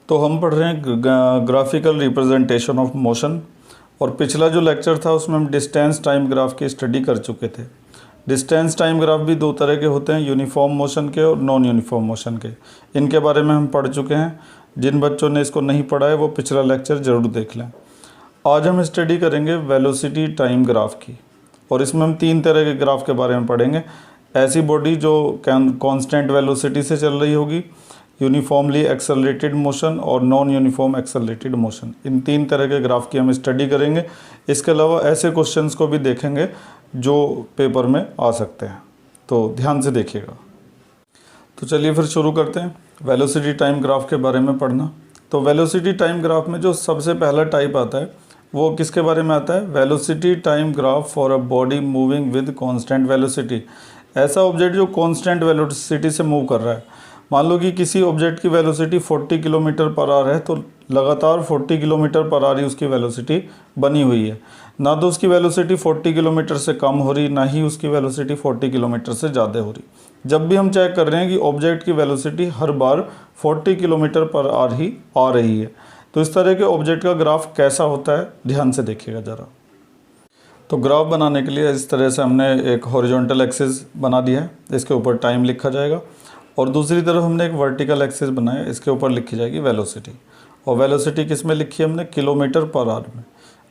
तो हम पढ़ रहे हैं ग्राफिकल रिप्रेजेंटेशन ऑफ मोशन, और पिछला जो लेक्चर था उसमें हम डिस्टेंस टाइम ग्राफ की स्टडी कर चुके थे। डिस्टेंस टाइम ग्राफ भी दो तरह के होते हैं, यूनिफॉर्म मोशन के और नॉन यूनिफॉर्म मोशन के। इनके बारे में हम पढ़ चुके हैं। जिन बच्चों ने इसको नहीं पढ़ा है वो पिछला लेक्चर ज़रूर देख लें। आज हम स्टडी करेंगे वेलोसिटी टाइम ग्राफ की, और इसमें हम तीन तरह के ग्राफ के बारे में पढ़ेंगे। ऐसी बॉडी जो कांस्टेंट वेलोसिटी से चल रही होगी, यूनिफॉर्मली एक्सेलरेटेड मोशन और नॉन यूनिफॉर्म एक्सेलरेटेड मोशन। इन तीन तरह के ग्राफ की हम स्टडी करेंगे। इसके अलावा ऐसे क्वेश्चंस को भी देखेंगे जो पेपर में आ सकते हैं, तो ध्यान से देखिएगा। तो चलिए फिर शुरू करते हैं वेलोसिटी टाइम ग्राफ के बारे में पढ़ना। तो वेलोसिटी टाइम ग्राफ में जो सबसे पहला टाइप आता है वो किसके बारे में आता है? Velocity time graph for a body moving with constant velocity. ऐसा ऑब्जेक्ट जो कांस्टेंट वेलोसिटी से मूव कर रहा है। मान लो कि किसी ऑब्जेक्ट की वेलोसिटी 40 किलोमीटर पर आवर है, तो लगातार 40 किलोमीटर पर आवर ही उसकी वेलोसिटी बनी हुई है। ना तो उसकी वेलोसिटी 40 किलोमीटर से कम हो रही, ना ही उसकी वेलोसिटी 40 किलोमीटर से ज़्यादा हो रही। जब भी हम चेक कर रहे हैं कि ऑब्जेक्ट की वेलोसिटी हर बार 40 किलोमीटर पर आवर ही आ रही है, तो इस तरह के ऑब्जेक्ट का ग्राफ कैसा होता है ध्यान से देखिएगा ज़रा। तो ग्राफ बनाने के लिए इस तरह से हमने एक हॉरिजॉन्टल एक्सिस बना दिया है, इसके ऊपर टाइम लिखा जाएगा, और दूसरी तरफ हमने एक वर्टिकल एक्सिस बनाया, इसके ऊपर लिखी जाएगी वेलोसिटी। और वेलोसिटी किस में लिखी है हमने? किलोमीटर पर आवर में,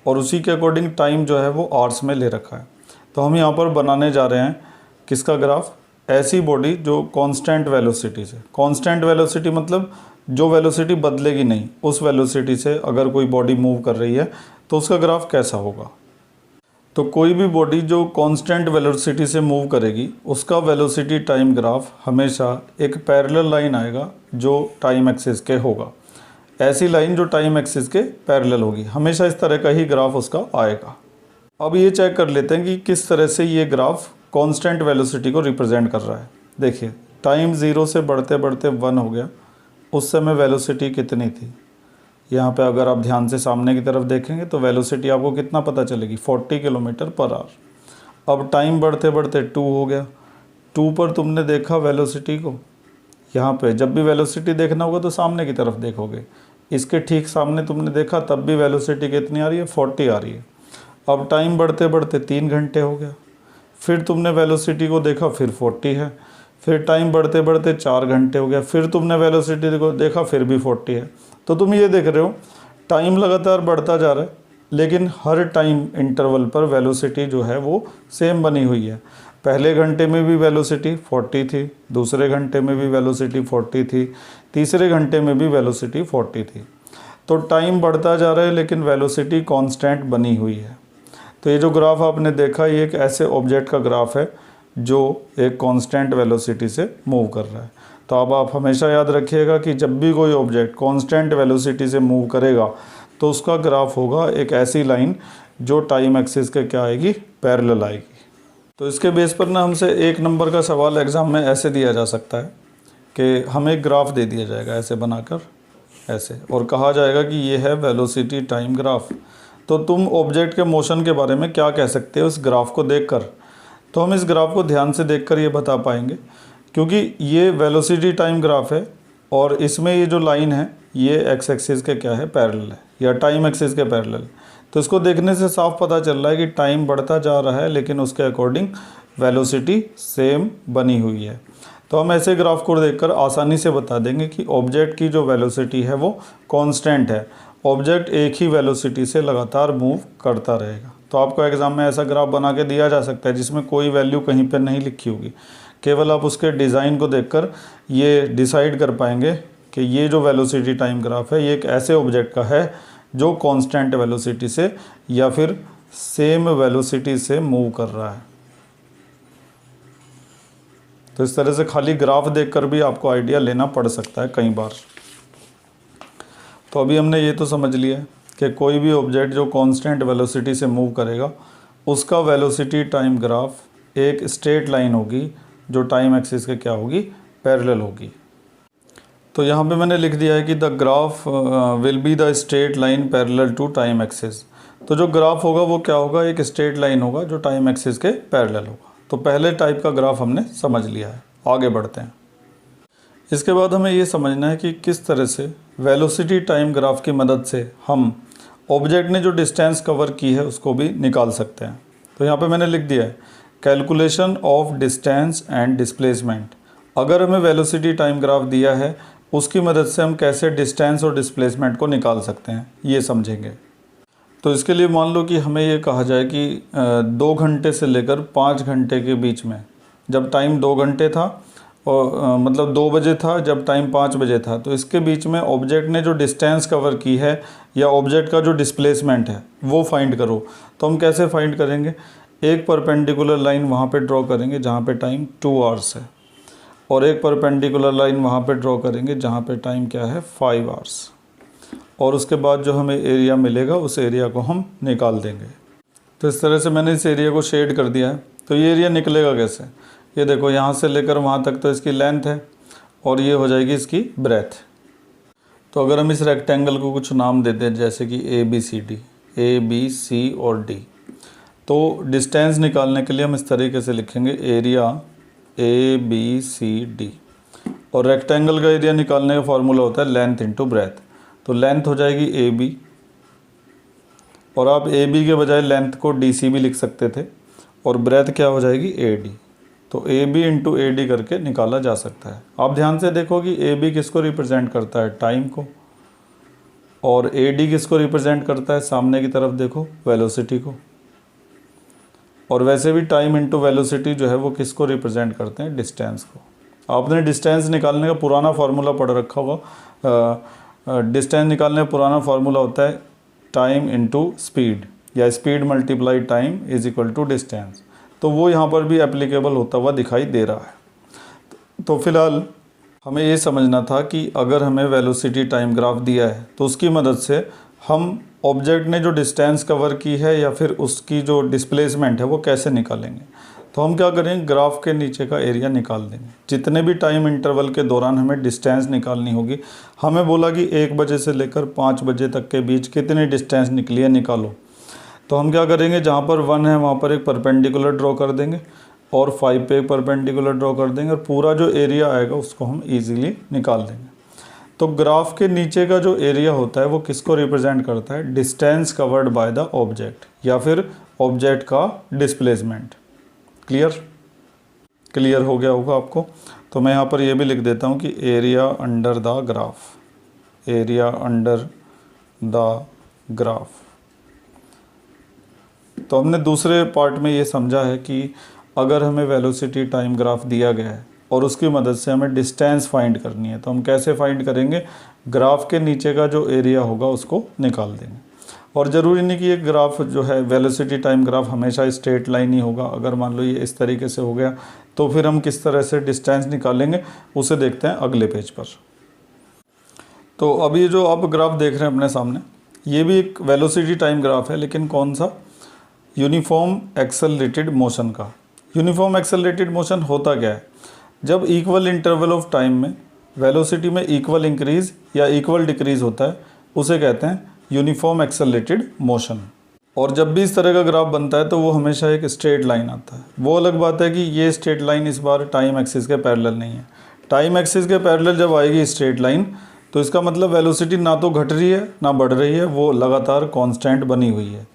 और उसी के अकॉर्डिंग टाइम जो है वो आवर्स में ले रखा है। तो हम यहाँ पर बनाने जा रहे हैं किसका ग्राफ? ऐसी बॉडी जो कांस्टेंट वेलोसिटी से, कांस्टेंट वेलोसिटी मतलब जो वेलोसिटी बदलेगी नहीं, उस वेलोसिटी से अगर कोई बॉडी मूव कर रही है तो उसका ग्राफ कैसा होगा। तो कोई भी बॉडी जो कांस्टेंट वेलोसिटी से मूव करेगी उसका वेलोसिटी टाइम ग्राफ हमेशा एक पैरेलल लाइन आएगा जो टाइम एक्सिस के होगा। ऐसी लाइन जो टाइम एक्सिस के पैरेलल होगी, हमेशा इस तरह का ही ग्राफ उसका आएगा। अब ये चेक कर लेते हैं कि किस तरह से ये ग्राफ कांस्टेंट वेलोसिटी को रिप्रेजेंट कर रहा है। देखिए, टाइम 0 से बढ़ते बढ़ते 1 हो गया, उस समय वेलोसिटी कितनी थी? यहाँ पे अगर आप ध्यान से सामने की तरफ देखेंगे तो वेलोसिटी आपको कितना पता चलेगी? 40 किलोमीटर पर आवर। अब टाइम बढ़ते बढ़ते 2 हो गया, 2 पर तुमने देखा वेलोसिटी को। यहाँ पे जब भी वेलोसिटी देखना होगा तो सामने की तरफ देखोगे, इसके ठीक सामने तुमने देखा तब भी वेलोसिटी कितनी आ रही है? 40 आ रही है। अब टाइम बढ़ते बढ़ते 3 घंटे हो गया, फिर तुमने वेलोसिटी को देखा, फिर 40 है। फिर टाइम बढ़ते बढ़ते 4 घंटे हो गया, फिर तुमने वेलोसिटी को देखा, फिर भी 40 है। तो तुम ये देख रहे हो टाइम लगातार बढ़ता जा रहा है, लेकिन हर टाइम इंटरवल पर वेलोसिटी जो है वो सेम बनी हुई है। पहले घंटे में भी वेलोसिटी 40 थी, दूसरे घंटे में भी वेलोसिटी 40 थी, तीसरे घंटे में भी वेलोसिटी 40 थी। तो टाइम बढ़ता जा रहा है लेकिन वेलोसिटी कांस्टेंट बनी हुई है। तो ये जो ग्राफ आपने देखा, ये एक ऐसे ऑब्जेक्ट का ग्राफ है जो एक कांस्टेंट वेलोसिटी से मूव कर रहा है। तो अब आप हमेशा याद रखिएगा कि जब भी कोई ऑब्जेक्ट कांस्टेंट वेलोसिटी से मूव करेगा तो उसका ग्राफ होगा एक ऐसी लाइन जो टाइम एक्सिस के क्या आएगी? पैरेलल आएगी। तो इसके बेस पर ना हमसे 1 नंबर का सवाल एग्ज़ाम में ऐसे दिया जा सकता है कि हमें एक ग्राफ दे दिया जाएगा ऐसे बनाकर, ऐसे, और कहा जाएगा कि ये है वेलोसिटी टाइम ग्राफ। तो तुम ऑब्जेक्ट के मोशन के बारे में क्या कह सकते हो इस ग्राफ को देखकर? तो हम इस ग्राफ को ध्यान से देखकर ये बता पाएंगे, क्योंकि ये वेलोसिटी टाइम ग्राफ है और इसमें ये जो लाइन है ये एक्स एक्सिस के क्या है? पैरेलल है, या टाइम एक्सिस के पैरेलल। तो इसको देखने से साफ पता चल रहा है कि टाइम बढ़ता जा रहा है लेकिन उसके अकॉर्डिंग वेलोसिटी सेम बनी हुई है। तो हम ऐसे ग्राफ को देखकर आसानी से बता देंगे कि ऑब्जेक्ट की जो वेलोसिटी है वो कांस्टेंट है। ऑब्जेक्ट एक ही वेलोसिटी से लगातार मूव करता रहेगा। तो आपको एग्ज़ाम में ऐसा ग्राफ बना के दिया जा सकता है जिसमें कोई वैल्यू कहीं पर नहीं लिखी होगी, केवल आप उसके डिज़ाइन को देखकर ये डिसाइड कर पाएंगे कि ये जो वेलोसिटी टाइम ग्राफ है ये एक ऐसे ऑब्जेक्ट का है जो कांस्टेंट वेलोसिटी से या फिर सेम वेलोसिटी से मूव कर रहा है। तो इस तरह से खाली ग्राफ देखकर भी आपको आइडिया लेना पड़ सकता है कई बार। तो अभी हमने ये तो समझ लिया कि कोई भी ऑब्जेक्ट जो कांस्टेंट वेलोसिटी से मूव करेगा उसका वेलोसिटी टाइम ग्राफ एक स्ट्रेट लाइन होगी जो टाइम एक्सिस के क्या होगी? पैरेलल होगी। तो यहाँ पे मैंने लिख दिया है कि the graph will be the straight line parallel to time axis. तो जो ग्राफ होगा वो क्या होगा? एक स्ट्रेट लाइन होगा जो टाइम एक्सिस के पैरेलल होगा। तो पहले टाइप का ग्राफ हमने समझ लिया है, आगे बढ़ते हैं। इसके बाद हमें ये समझना है कि किस तरह से वेलोसिटी टाइम ग्राफ की मदद से हम ऑब्जेक्ट ने जो डिस्टेंस कवर की है उसको भी निकाल सकते हैं। तो यहाँ पे मैंने लिख दिया है calculation of distance and displacement. अगर हमें वेलोसिटी टाइम ग्राफ दिया है उसकी मदद से हम कैसे डिस्टेंस और डिस्प्लेसमेंट को निकाल सकते हैं ये समझेंगे। तो इसके लिए मान लो कि हमें ये कहा जाए कि 2 घंटे से लेकर 5 घंटे के बीच में, जब टाइम 2 घंटे था और मतलब 2 बजे था जब टाइम 5 बजे था, तो इसके बीच में ऑब्जेक्ट ने जो डिस्टेंस कवर की है या ऑब्जेक्ट का जो डिस्प्लेसमेंट है वो फाइंड करो। तो हम कैसे फाइंड करेंगे, एक परपेंडिकुलर लाइन वहाँ पे ड्रॉ करेंगे जहाँ पे टाइम 2 आवर्स है, और एक परपेंडिकुलर लाइन वहाँ पे ड्रॉ करेंगे जहाँ पे टाइम क्या है 5 आवर्स, और उसके बाद जो हमें एरिया मिलेगा उस एरिया को हम निकाल देंगे। तो इस तरह से मैंने इस एरिया को शेड कर दिया है। तो ये एरिया निकलेगा कैसे, ये देखो यहाँ से लेकर वहाँ तक तो इसकी लेंथ है और ये हो जाएगी इसकी ब्रेथ। तो अगर हम इस रेक्टेंगल को कुछ नाम देते हैं जैसे कि ए बी सी और डी, तो डिस्टेंस निकालने के लिए हम इस तरीके से लिखेंगे एरिया ABCD, और रेक्टेंगल का एरिया निकालने का फॉर्मूला होता है लेंथ इंटू ब्रेथ। तो लेंथ हो जाएगी AB, और आप AB के बजाय लेंथ को DC भी लिख सकते थे, और ब्रेथ क्या हो जाएगी AD। तो AB इंटू AD करके निकाला जा सकता है। आप ध्यान से देखो कि AB किसको रिप्रेजेंट करता है, टाइम को, और AD किसको रिप्रेजेंट करता है, सामने की तरफ देखो वेलोसिटी को। और वैसे भी टाइम इंटू वेलोसिटी जो है वो किसको रिप्रेजेंट करते हैं, डिस्टेंस को। आपने डिस्टेंस निकालने का पुराना फार्मूला पढ़ रखा होगा। डिस्टेंस निकालने का पुराना फार्मूला होता है टाइम इंटू स्पीड, या speed multiply time is equal to distance. तो वो यहाँ पर भी एप्लीकेबल होता हुआ दिखाई दे रहा है। तो फिलहाल हमें ये समझना था कि अगर हमें वेलोसिटी टाइम ग्राफ दिया है तो उसकी मदद से हम ऑब्जेक्ट ने जो डिस्टेंस कवर की है या फिर उसकी जो डिस्प्लेसमेंट है वो कैसे निकालेंगे। तो हम क्या करेंगे, ग्राफ के नीचे का एरिया निकाल देंगे। जितने भी टाइम इंटरवल के दौरान हमें डिस्टेंस निकालनी होगी, हमें बोला कि 1 बजे से लेकर 5 बजे तक के बीच कितनी डिस्टेंस निकली है निकालो। तो हम क्या करेंगे, जहाँ पर 1 है वहाँ पर एक परपेंडिकुलर ड्रॉ कर देंगे, और 5 पे एक परपेंडिकुलर ड्रॉ कर देंगे, और पूरा जो एरिया आएगा उसको हम ईजिली निकाल देंगे। तो ग्राफ के नीचे का जो एरिया होता है वो किसको रिप्रेजेंट करता है, distance covered by the object, या फिर ऑब्जेक्ट का डिस्प्लेसमेंट। क्लियर हो गया होगा आपको। तो मैं यहाँ पर ये भी लिख देता हूँ कि area under the graph, area under the graph. तो हमने दूसरे पार्ट में ये समझा है कि अगर हमें वेलोसिटी टाइम ग्राफ दिया गया है और उसकी मदद से हमें डिस्टेंस फाइंड करनी है, तो हम कैसे फाइंड करेंगे, ग्राफ के नीचे का जो एरिया होगा उसको निकाल देंगे। और ज़रूरी नहीं कि ये ग्राफ जो है वेलोसिटी टाइम ग्राफ हमेशा स्ट्रेट लाइन ही होगा। अगर मान लो ये इस तरीके से हो गया तो फिर हम किस तरह से डिस्टेंस निकालेंगे उसे देखते हैं अगले पेज पर। तो अब ये जो आप ग्राफ देख रहे हैं अपने सामने, ये भी एक वेलोसिटी टाइम ग्राफ है, लेकिन कौन सा, यूनिफॉर्म एक्सेलरेटेड मोशन का। यूनिफॉर्म एक्सेलरेटेड मोशन होता क्या है, जब इक्वल इंटरवल ऑफ टाइम में वेलोसिटी में इक्वल इंक्रीज या इक्वल डिक्रीज होता है उसे कहते हैं यूनिफॉर्म एक्सेलरेटेड मोशन। और जब भी इस तरह का ग्राफ बनता है तो वो हमेशा एक स्ट्रेट लाइन आता है। वो अलग बात है कि ये स्ट्रेट लाइन इस बार टाइम एक्सिस के पैरेलल नहीं है। टाइम एक्सिस के पैरेलल जब आएगी स्ट्रेट लाइन तो इसका मतलब वेलोसिटी ना तो घट रही है ना बढ़ रही है, वो लगातार कांस्टेंट बनी हुई है।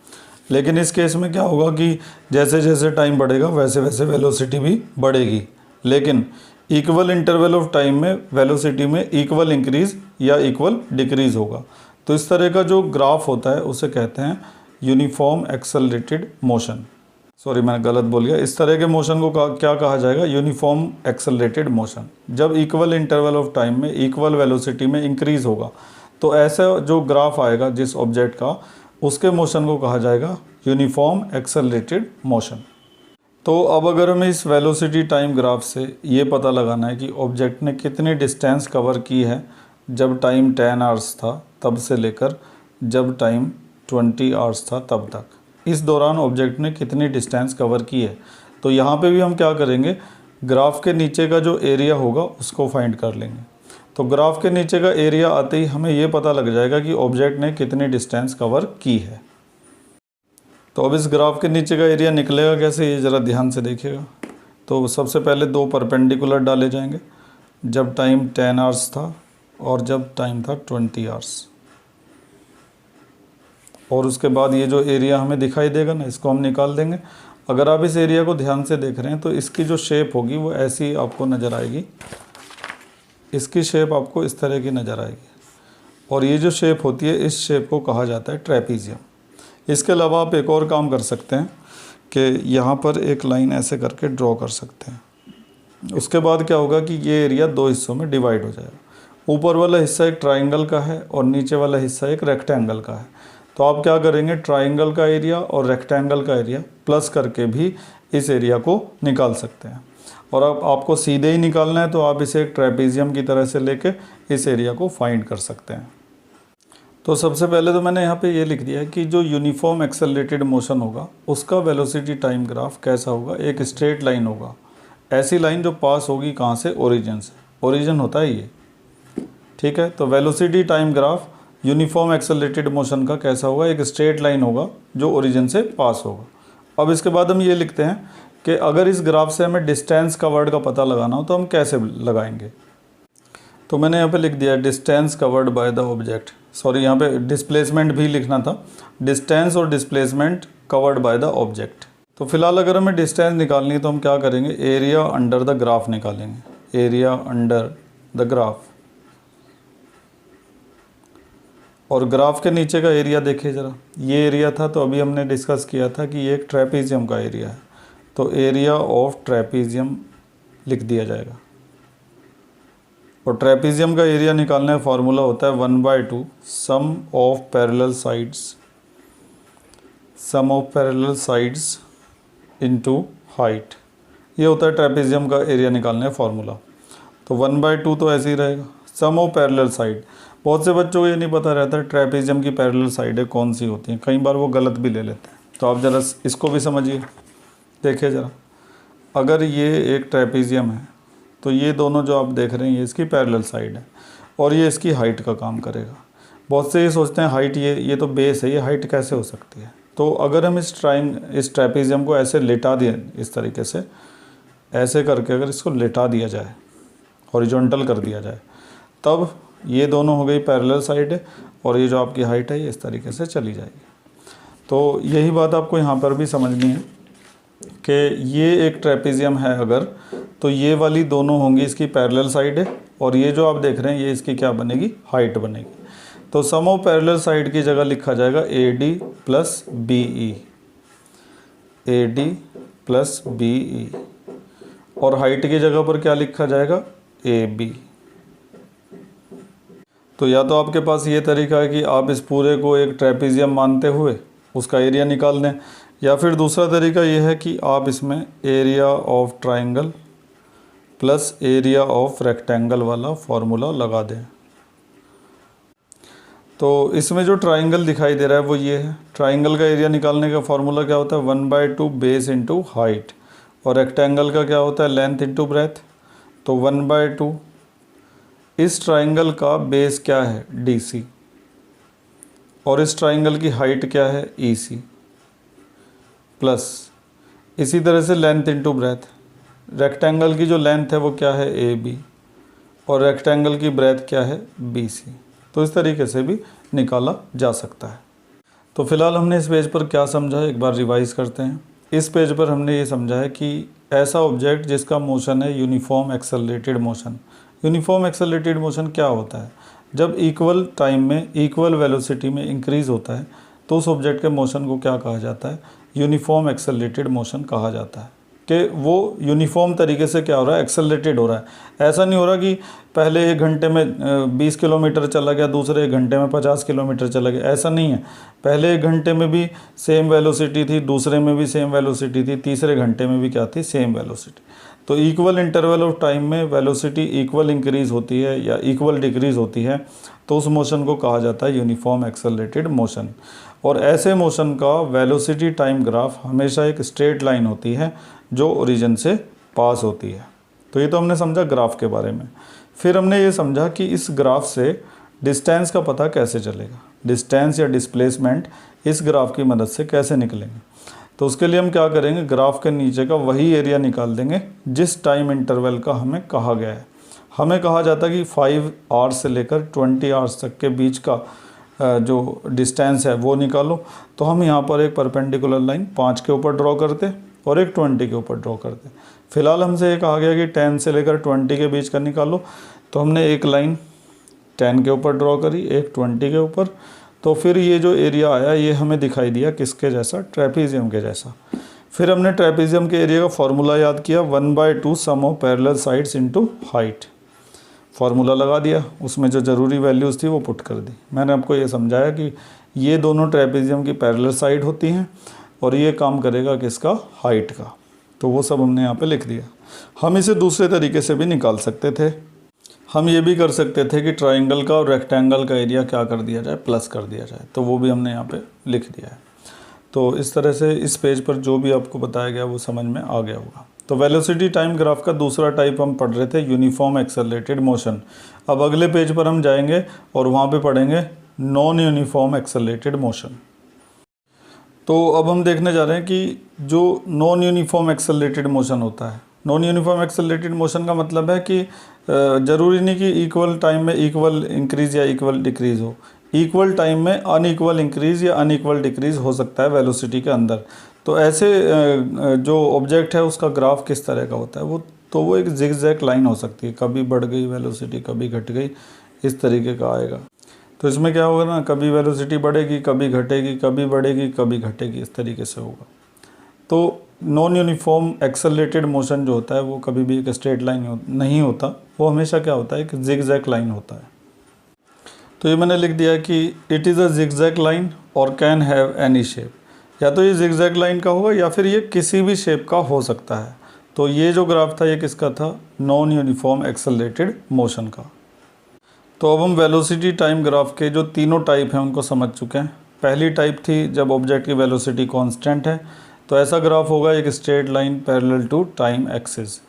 लेकिन इस केस में क्या होगा कि जैसे जैसे टाइम बढ़ेगा वैसे वैसे वेलोसिटी भी बढ़ेगी, लेकिन इक्वल इंटरवल ऑफ टाइम में वेलोसिटी में इक्वल इंक्रीज या इक्वल डिक्रीज होगा। तो इस तरह का जो ग्राफ होता है उसे कहते हैं यूनिफॉर्म एक्सेलरेटेड मोशन। सॉरी मैंने गलत बोल गया। इस तरह के मोशन को क्या कहा जाएगा, यूनिफॉर्म एक्सेलरेटेड मोशन। जब इक्वल इंटरवल ऑफ टाइम में इक्वल वेलोसिटी में इंक्रीज होगा तो ऐसा जो ग्राफ आएगा जिस ऑब्जेक्ट का, उसके मोशन को कहा जाएगा यूनिफॉर्म एक्सेलरेटेड मोशन। तो अब अगर हमें इस वेलोसिटी टाइम ग्राफ से ये पता लगाना है कि ऑब्जेक्ट ने कितनी डिस्टेंस कवर की है जब टाइम 10 आवर्स था तब से लेकर जब टाइम 20 आवर्स था तब तक, इस दौरान ऑब्जेक्ट ने कितनी डिस्टेंस कवर की है, तो यहाँ पे भी हम क्या करेंगे, ग्राफ के नीचे का जो एरिया होगा उसको फाइंड कर लेंगे। तो ग्राफ के नीचे का एरिया आते ही हमें ये पता लग जाएगा कि ऑब्जेक्ट ने कितनी डिस्टेंस कवर की है। तो अब इस ग्राफ के नीचे का एरिया निकलेगा कैसे, ये ज़रा ध्यान से देखिएगा। तो सबसे पहले 2 परपेंडिकुलर डाले जाएंगे जब टाइम 10 आवर्स था और जब टाइम था 20 आवर्स। और उसके बाद ये जो एरिया हमें दिखाई देगा ना, इसको हम निकाल देंगे। अगर आप इस एरिया को ध्यान से देख रहे हैं तो इसकी जो शेप होगी वो ऐसी आपको नज़र आएगी। इसकी शेप आपको इस तरह की नज़र आएगी, और ये जो शेप होती है इस शेप को कहा जाता है ट्रेपीजियम। इसके अलावा आप एक और काम कर सकते हैं कि यहाँ पर एक लाइन ऐसे करके ड्रॉ कर सकते हैं। उसके बाद क्या होगा कि ये एरिया दो हिस्सों में डिवाइड हो जाएगा। ऊपर वाला हिस्सा एक ट्राइंगल का है और नीचे वाला हिस्सा एक रेक्टेंगल का है। तो आप क्या करेंगे, ट्राइंगल का एरिया और रेक्टेंगल का एरिया प्लस करके भी इस एरिया को निकाल सकते हैं। और अब आपको सीधे ही निकालना है तो आप इसे एक ट्रेपीजियम की तरह से लेके इस एरिया को फाइंड कर सकते हैं। तो सबसे पहले तो मैंने यहाँ पे ये लिख दिया है कि जो यूनिफॉर्म एक्सेलरेटेड मोशन होगा उसका वेलोसिटी टाइम ग्राफ कैसा होगा। एक स्ट्रेट लाइन होगा, ऐसी लाइन जो पास होगी कहाँ से, ओरिजिन से। ओरिजिन होता है ये, ठीक है। तो velocity time graph uniform accelerated motion का कैसा होगा, एक स्ट्रेट लाइन होगा जो ओरिजिन से पास होगा। अब इसके बाद हम ये लिखते हैं कि अगर इस ग्राफ से हमें डिस्टेंस कवर्ड का पता लगाना हो तो हम कैसे लगाएंगे। तो मैंने यहाँ पे लिख दिया distance covered by the object, sorry यहाँ पे डिस्प्लेसमेंट भी लिखना था, डिस्टेंस और displacement covered by the object. तो फिलहाल अगर हमें डिस्टेंस निकालनी है तो हम क्या करेंगे, एरिया अंडर द ग्राफ निकालेंगे, एरिया अंडर द ग्राफ। और ग्राफ के नीचे का एरिया देखिए ज़रा, ये एरिया था तो अभी हमने डिस्कस किया था कि ये एक ट्रेपीजियम का एरिया है, तो एरिया ऑफ ट्रेपीजियम लिख दिया जाएगा। और ट्रेपीजियम का एरिया निकालने का फार्मूला होता है 1/2 sum of parallel sides into height. ये होता है ट्रेपीजियम का एरिया निकालने का फार्मूला। तो 1/2 तो ऐसे ही रहेगा, सम ऑफ पैरेलल साइड। बहुत से बच्चों को ये नहीं पता रहता है ट्रेपीजियम की पैरेलल साइडें कौन सी होती हैं, कई बार वो गलत भी ले लेते हैं। तो आप ज़रा इसको भी समझिए, देखिए ज़रा, अगर ये एक ट्रेपीजियम है तो ये दोनों जो आप देख रहे हैं ये इसकी पैरेलल साइड है और ये इसकी हाइट का काम करेगा। बहुत से ये सोचते हैं हाइट, ये तो बेस है, ये हाइट कैसे हो सकती है। तो अगर हम इस ट्रेपीजियम को ऐसे लेटा दिए, इस तरीके से ऐसे करके अगर इसको लेटा दिया जाए, हॉरिजॉन्टल कर दिया जाए, तब ये दोनों हो गई पैरेलल साइड है और ये जो आपकी हाइट है ये इस तरीके से चली जाएगी। तो यही बात आपको यहाँ पर भी समझनी है कि ये एक ट्रेपीजियम है अगर, तो ये वाली दोनों होंगी इसकी पैरेलल साइड है और ये जो आप देख रहे हैं ये इसकी क्या बनेगी, हाइट बनेगी। तो सम ऑफ पैरेलल साइड की जगह लिखा जाएगा AD plus BE, AD plus BE। और हाइट की जगह पर क्या लिखा जाएगा, AB। तो या तो आपके पास ये तरीका है कि आप इस पूरे को एक ट्रेपीजियम मानते हुए उसका एरिया निकाल दें, या फिर दूसरा तरीका ये है कि आप इसमें area of triangle plus area of rectangle वाला फॉर्मूला लगा दें। तो इसमें जो ट्राइंगल दिखाई दे रहा है वो ये है। ट्राइंगल का एरिया निकालने का फॉर्मूला क्या होता है, 1/2 बेस इंटू हाइट, और रेक्टेंगल का क्या होता है, लेंथ इंटू ब्रेथ। तो 1/2, इस ट्राइंगल का बेस क्या है, DC, और इस ट्राइंगल की हाइट क्या है, EC, प्लस इसी तरह से लेंथ इंटू ब्रेथ। रेक्टेंगल की जो लेंथ है वो क्या है, AB, और रेक्टेंगल की ब्रेथ क्या है, BC। तो इस तरीके से भी निकाला जा सकता है। तो फिलहाल हमने इस पेज पर क्या समझा है, एक बार रिवाइज करते हैं। इस पेज पर हमने ये समझा है कि ऐसा ऑब्जेक्ट जिसका मोशन है uniform accelerated motion. Uniform accelerated motion क्या होता है, जब इक्वल टाइम में इक्वल वेलोसिटी में इंक्रीज़ होता है तो उस ऑब्जेक्ट के मोशन को क्या कहा जाता है, यूनिफॉर्म एक्सेलरेटेड मोशन कहा जाता है। कि वो यूनिफॉर्म तरीके से क्या हो रहा है, एक्सेलरेटेड हो रहा है। ऐसा नहीं हो रहा कि पहले 1 घंटे में 20 किलोमीटर चला गया, दूसरे 1 घंटे में 50 किलोमीटर चला गया, ऐसा नहीं है। पहले 1 घंटे में भी सेम वेलोसिटी थी, दूसरे में भी सेम वेलोसिटी थी, तीसरे घंटे में भी क्या थी, सेम वेलोसिटी। तो इक्वल इंटरवल ऑफ टाइम में वेलोसिटी इक्वल इंक्रीज़ होती है या इक्वल डिक्रीज़ होती है तो उस मोशन को कहा जाता है यूनिफॉर्म एक्सेलरेटेड मोशन। और ऐसे मोशन का वेलोसिटी टाइम ग्राफ हमेशा एक स्ट्रेट लाइन होती है जो ओरिजिन से पास होती है। तो ये तो हमने समझा ग्राफ के बारे में। फिर हमने ये समझा कि इस ग्राफ से डिस्टेंस का पता कैसे चलेगा, डिस्टेंस या डिस्प्लेसमेंट इस ग्राफ की मदद से कैसे निकलेंगे। तो उसके लिए हम क्या करेंगे, ग्राफ के नीचे का वही एरिया निकाल देंगे जिस टाइम इंटरवल का हमें कहा गया है। हमें कहा जाता है कि 5 आवर्स से लेकर 20 आवर्स तक के बीच का जो डिस्टेंस है वो निकालो। तो हम यहाँ पर एक परपेंडिकुलर लाइन 5 के ऊपर ड्रॉ करते और एक 20 के ऊपर ड्रॉ करते। फिलहाल हमसे ये कहा गया कि 10 से लेकर 20 के बीच का निकालो, तो हमने एक लाइन 10 के ऊपर ड्रॉ करी, एक 20 के ऊपर। तो फिर ये जो एरिया आया ये हमें दिखाई दिया किसके जैसा, ट्रेपीजियम के जैसा। फिर हमने ट्रेपीजियम के एरिया का फॉर्मूला याद किया, 1/2 sum of parallel sides into height. Formula लगा दिया, उसमें जो ज़रूरी वैल्यूज़ थी वो पुट कर दी। मैंने आपको ये समझाया कि ये दोनों ट्रेपीजियम की पैरेलल साइड होती हैं और ये काम करेगा किसका, हाइट का। तो वो सब हमने यहाँ पे लिख दिया। हम इसे दूसरे तरीके से भी निकाल सकते थे। हम ये भी कर सकते थे कि ट्राइंगल का और रेक्टेंगल का एरिया क्या कर दिया जाए, प्लस कर दिया जाए। तो वो भी हमने यहाँ पे लिख दिया है। तो इस तरह से इस पेज पर जो भी आपको बताया गया वो समझ में आ गया होगा। तो वेलोसिटी टाइम ग्राफ का दूसरा टाइप हम पढ़ रहे थे, यूनिफॉर्म एक्सेलरेटेड मोशन। अब अगले पेज पर हम जाएंगे और वहाँ पे पढ़ेंगे नॉन यूनिफॉर्म एक्सेलरेटेड मोशन। तो अब हम देखने जा रहे हैं कि जो नॉन यूनिफॉर्म एक्सेलरेटेड मोशन होता है, नॉन यूनिफॉर्म एक्सेलरेटेड मोशन का मतलब है कि ज़रूरी नहीं कि इक्वल टाइम में इक्वल इंक्रीज़ या इक्वल डिक्रीज़ हो। इक्वल टाइम में अनइक्वल इंक्रीज़ या अनइक्वल डिक्रीज़ हो सकता है वेलोसिटी के अंदर। तो ऐसे जो ऑब्जेक्ट है उसका ग्राफ किस तरह का होता है, वो एक जिगजैग लाइन हो सकती है, कभी बढ़ गई वेलोसिटी, कभी घट गई, इस तरीके का आएगा। तो इसमें क्या होगा ना, कभी वेलोसिटी बढ़ेगी, कभी घटेगी, कभी बढ़ेगी, कभी घटेगी, इस तरीके से होगा। तो नॉन यूनिफॉर्म एक्सेलरेटेड मोशन जो होता है वो कभी भी एक स्ट्रेट लाइन नहीं होता, वो हमेशा क्या होता है, एक जिगजैग लाइन होता है। तो ये मैंने लिख दिया कि it is a zigzag line और कैन हैव एनी शेप। या तो ये जिगजैग लाइन का होगा या फिर ये किसी भी शेप का हो सकता है। तो ये जो ग्राफ था ये किसका था, नॉन यूनिफॉर्म एक्सेलरेटेड मोशन का। तो अब हम वेलोसिटी टाइम ग्राफ के जो तीनों टाइप हैं उनको समझ चुके हैं। पहली टाइप थी जब ऑब्जेक्ट की वेलोसिटी कांस्टेंट है, तो ऐसा ग्राफ होगा एक straight line parallel to time axis.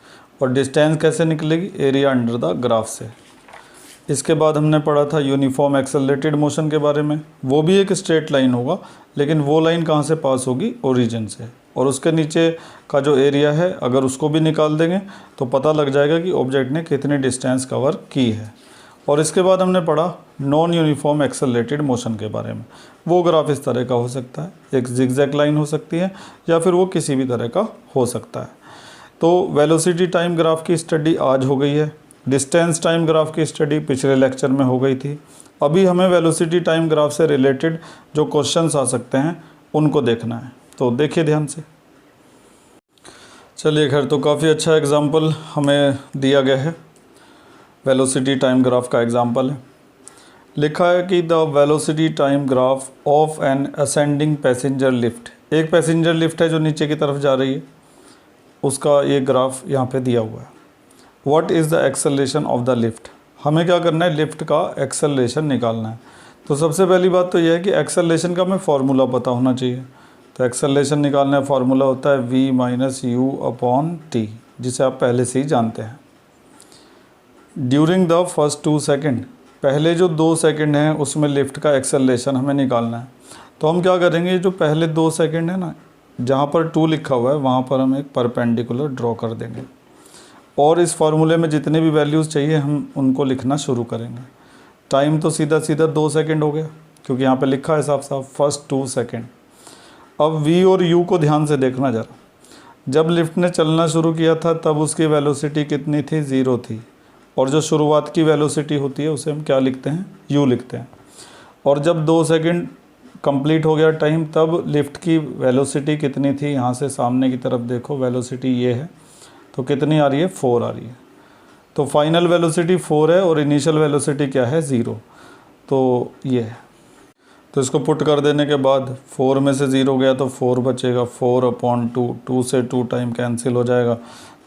और डिस्टेंस कैसे निकलेगी, एरिया अंडर द ग्राफ से। इसके बाद हमने पढ़ा था यूनिफॉर्म एक्सेलरेटेड मोशन के बारे में। वो भी एक स्ट्रेट लाइन होगा, लेकिन वो लाइन कहाँ से पास होगी, ओरिजिन से। और उसके नीचे का जो एरिया है अगर उसको भी निकाल देंगे तो पता लग जाएगा कि ऑब्जेक्ट ने कितनी डिस्टेंस कवर की है। और इसके बाद हमने पढ़ा नॉन यूनिफॉर्म एक्सेलरेटेड मोशन के बारे में। वो ग्राफ इस तरह का हो सकता है, एक जिगजैग लाइन हो सकती है या फिर वो किसी भी तरह का हो सकता है। तो वेलोसिटी टाइम ग्राफ की स्टडी आज हो गई है। डिस्टेंस टाइम ग्राफ की स्टडी पिछले लेक्चर में हो गई थी। अभी हमें वेलोसिटी टाइम ग्राफ से रिलेटेड जो क्वेश्चंस आ सकते हैं उनको देखना है। तो देखिए ध्यान से। चलिए खैर, तो काफ़ी अच्छा एग्जाम्पल हमें दिया गया है। वेलोसिटी टाइम ग्राफ का एग्जाम्पल है, लिखा है कि the velocity time graph of N ascending passenger lift. एक पैसेंजर लिफ्ट है जो नीचे की तरफ जा रही है, उसका ये ग्राफ यहाँ पे दिया हुआ है। What is the acceleration of the lift. हमें क्या करना है, लिफ्ट का एक्सेलरेशन निकालना है। तो सबसे पहली बात तो यह है कि एक्सेलरेशन का हमें फार्मूला पता होना चाहिए। तो एक्सेलरेशन निकालना फार्मूला होता है v - u/t, जिसे आप पहले से ही जानते हैं। ड्यूरिंग द फर्स्ट 2 सेकेंड, पहले जो 2 सेकेंड हैं उसमें लिफ्ट का एक्सेलरेशन हमें निकालना है। तो हम क्या करेंगे, जो पहले 2 सेकेंड है ना, जहाँ पर 2 लिखा हुआ है वहाँ पर हम एक परपेंडिकुलर ड्रॉ कर देंगे और इस फार्मूले में जितने भी वैल्यूज़ चाहिए हम उनको लिखना शुरू करेंगे। टाइम तो सीधा सीधा 2 सेकेंड हो गया, क्योंकि यहाँ पे लिखा है साफ साफ फर्स्ट 2 सेकेंड। अब v और u को ध्यान से देखना ज़रा। जब लिफ्ट ने चलना शुरू किया था तब उसकी वेलोसिटी कितनी थी, 0 थी। और जो शुरुआत की वेलोसिटी होती है उसे हम क्या लिखते हैं, u लिखते हैं। और जब 2 सेकेंड कंप्लीट हो गया टाइम, तब लिफ्ट की वेलोसिटी कितनी थी, यहाँ से सामने की तरफ देखो, वेलोसिटी ये है, तो कितनी आ रही है, 4 आ रही है। तो फाइनल वेलोसिटी 4 है और इनिशियल वेलोसिटी क्या है, 0। तो ये है। तो इसको पुट कर देने के बाद 4 में से 0 गया तो 4 बचेगा, 4/2, 2 से 2 टाइम कैंसिल हो जाएगा।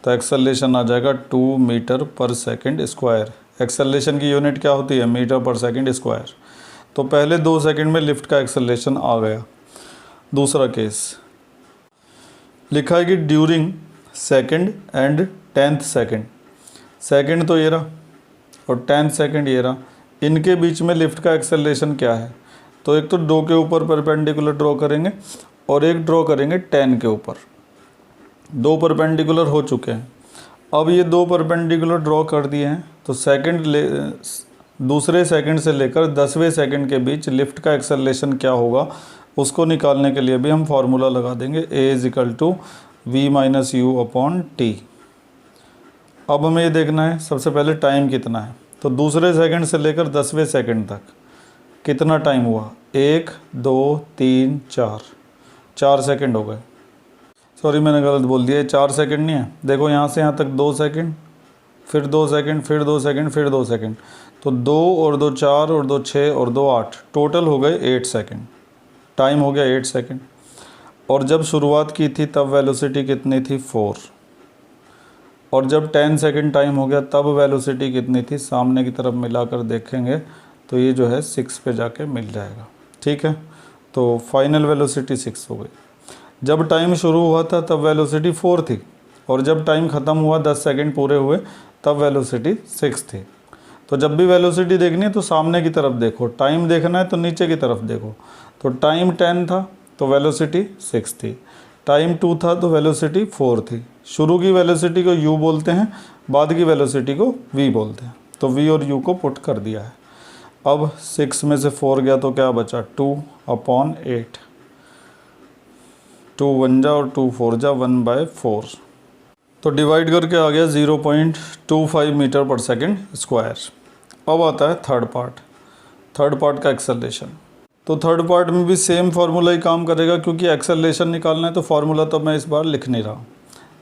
तो एक्सेलरेशन आ जाएगा 2 मीटर पर सेकेंड स्क्वायर। एक्सेलरेशन की यूनिट क्या होती है, मीटर पर सेकेंड स्क्वायर। तो पहले 2 सेकेंड में लिफ्ट का एक्सेलरेशन आ गया। दूसरा केस लिखा है कि during second and 10th second, second तो ये रहा और 10th सेकेंड ये रहा, इनके बीच में लिफ्ट का एक्सेलरेशन क्या है। तो एक तो 2 के ऊपर परपेंडिकुलर ड्रॉ करेंगे और एक ड्रॉ करेंगे 10 के ऊपर। 2 परपेंडिकुलर हो चुके हैं। अब ये दो परपेंडिकुलर ड्रॉ कर दिए हैं, तो दूसरे सेकंड से लेकर 10वें सेकंड के बीच लिफ्ट का एक्सेलरेशन क्या होगा उसको निकालने के लिए भी हम फार्मूला लगा देंगे, a=v-u/t। अब हमें ये देखना है सबसे पहले टाइम कितना है, तो दूसरे सेकंड से लेकर 10वें सेकंड तक कितना टाइम हुआ, 1 2 3 4 सेकंड हो गए। सॉरी मैंने गलत बोल दिया, 4 सेकंड नहीं है, देखो यहाँ से यहाँ तक 2 सेकंड, फिर 2 सेकंड, फिर 2 सेकंड, फिर 2 सेकंड, तो 2 और 2 4 और 2 6 और 2 8, टोटल हो गए 8 सेकंड। टाइम हो गया 8 सेकंड। और जब शुरुआत की थी तब वेलोसिटी कितनी थी, 4। और जब 10 सेकंड टाइम हो गया तब वेलोसिटी कितनी थी, सामने की तरफ मिलाकर देखेंगे तो ये जो है 6 पे जाके मिल जाएगा। ठीक है, तो फाइनल वेलोसिटी 6 हो गई। जब टाइम शुरू हुआ था तब वेलोसिटी 4 थी, और जब टाइम ख़त्म हुआ 10 सेकंड पूरे हुए तब वेलोसिटी 6 थी। तो जब भी वेलोसिटी देखनी है तो सामने की तरफ देखो, टाइम देखना है तो नीचे की तरफ देखो। तो टाइम 10 था तो वेलोसिटी 6 थी, टाइम 2 था तो वेलोसिटी 4 थी। शुरू की वेलोसिटी को u बोलते हैं, बाद की वेलोसिटी को v बोलते हैं। तो v और u को पुट कर दिया है। अब 6 में से 4 गया तो क्या बचा, 2/8। 2 1 जा और 2 4 जा, 1/4। तो डिवाइड करके आ गया 0.25 मीटर पर सेकंड स्क्वायर। अब आता है थर्ड पार्ट का एक्सेलरेशन। तो थर्ड पार्ट में भी सेम फार्मूला ही काम करेगा, क्योंकि एक्सेलरेशन निकालना है तो फार्मूला तो मैं इस बार लिख नहीं रहा।